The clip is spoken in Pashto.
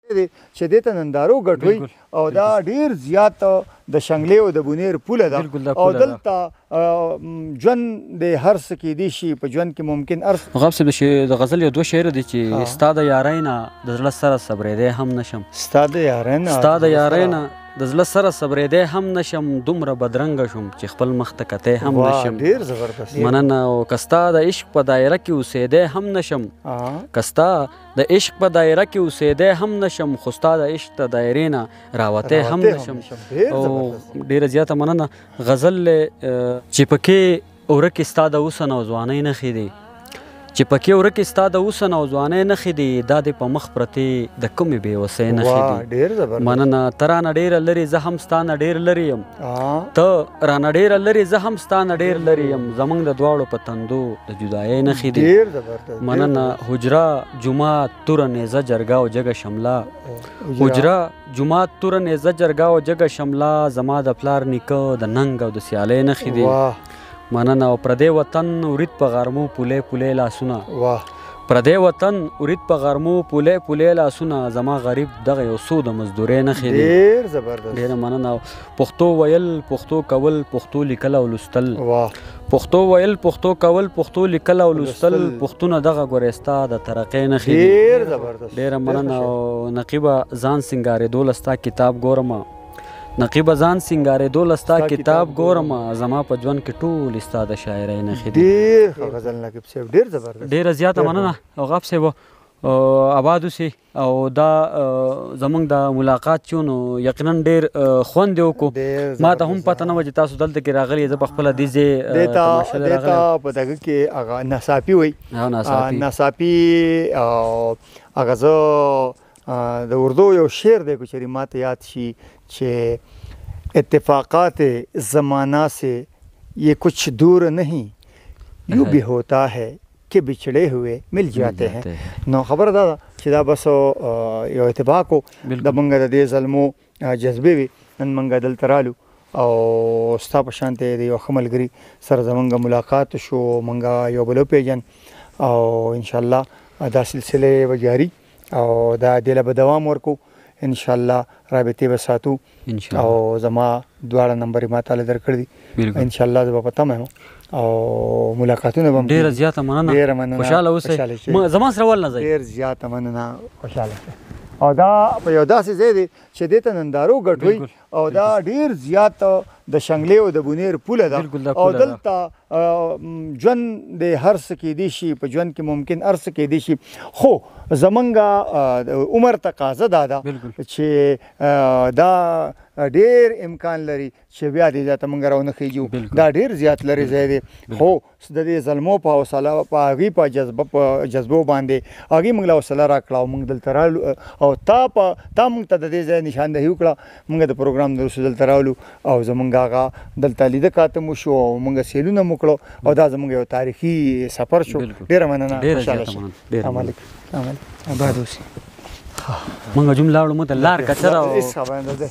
چې دې ته نندارو ګټوي او دا ډېر زیات د شنګلې او د بونیر پوله ده او دلته ژوند د هر څه کیدی شي په ژوند کې ممکن غاب صاحب د غزل یو دوه شعر دي چې ستا د یارۍ نه د زړه سره صبرېدی هم نشم ستا د یارۍ نه د زړه سره صبرېدی هم نشم دومره بدرنګه شوم چې خپل مخ ته کتی هم نشم ډېر زبردست مننه او که ستا د عشق په دایره کې اوسېدی هم نشم که ستا د عشق په دایره کې اوسېدی هم نشم خو ستا د عشق د دایرې نه راوتی هم نشم او ډېره زیاته مننه غزل چې پکې ورکې ستا د حسن او ځوانۍ نښې دي چې پکې ورکې ستا د حسن او ځوانۍ نښې دي دا دې په مخ پرتې د کومې بېوسۍ نښې دي مننه ته رانه ډېره لرې زه هم ستا نه ډېر لرې یم ته رانه ډېره لرې زه هم ستا نه ډېر لرې یم زموږ د دواړو په تندو د جدایۍ نښې دي مننه حجره جومات توره نیزه جرګه او جګه شمله حجره جومات توره نیزه جرګه او جګه شمله زما د پلار نیکه د ننګ او د سیالۍ نښې دي مننه او پردی وطن ورید په غرمو پولې پولې لاسونه پردی وطن ورید په غرمو پولې پولې لاسونه زما غریب دغه یو څو د مزدورۍ نښې دي ډېر زبردست ډېره مننه پښتو ویل پښتو کول پښتو لیکل او لوستل پښتو ویل پښتو کول پښتو لیکل او لوستل پښتونه دغه ګورې ستا د ترقۍ نښې دي ډېر زبردست ډېره مننه او نقیبه ځان سینګارېدو له ستا کتاب ګورم نقیبه ځان سینګارېدو له ستا کتاب ګورم زما په ژوند کې ټولې ستا د شاعرۍ نښې دي ډېر ښه غزل نقیب صاحب ډېر زبردست ډېره زیاته مننه او غاب صاحب آباد اوسې او دا زموږ د ملاقات چې نو یقینا ډېر خوند یې وکړو ما ته هم پته نه وه چې تاسو دلته کې راغلي زه په خپله دې ځای په دغه کې هغه ناڅاپي وایي ناڅاپي هغه زه د اردو یو شعر دی که چېرې ماته یاد شي چې اتفاقات زمانہ سے یہ کچھ دور نہیں یوں بھی ہوتا ہے کہ بچھڑے ہوئے مل جاتے ہیں نو خبره دا ده چې دا بس یو اتفاق و د موږ د دې زلمو جذبې وي نن موږ دلته رالو او ستا په شانتې د یو ښه ملګري سره زموږ ملاقات شو موږ یو بل وپېژن او انشاءالله دا سلسلې به جاري او دا دې له به دوام ورکو انشاءالله رابطې به ساتو او زما دواړه نمبر ما تعالی درکړي دي انشاءالله زه به په تمه یم او ملاقاتونه به ډېره زیاته مننه خوشحاله اوسئ زما سره ول نه ځئ ډېر زیاته مننه خوشحاله او دا په یو داسې ځای دی چې دې ته نندارو ګټوي او دا ډېر زیات د شنګلې او د بونیر پوله ده او دلته ژوند د هر څه کیدی شي په ژوند کې ممکن هر څه کیدی شي خو زمونږ عمر تقاضا دا ده چې دا ډېر امکان لري چې بیا دې ځای ته موږ راونه خیږو دا ډېر زیات لرې ځای دی خو د دې زلمو په حوصله په هغې په جذبو باندې هغې موږ له حوصله راکړه او موږ دلته رالو او تا موږ ته د دې ځای نشاندهي وکړه موږ د پروګرام د وروسته دلته رالو او زموږ هغه دلته لیده کاته مو شو او موږ سیلونه مو کړو او دا زموږ یو تاریخي سفر شو ډېره مننه خوشحاله شئ السلام علیکم آباد اوسئ موږ جمله وړو مو ته لار کچره اس خبره ده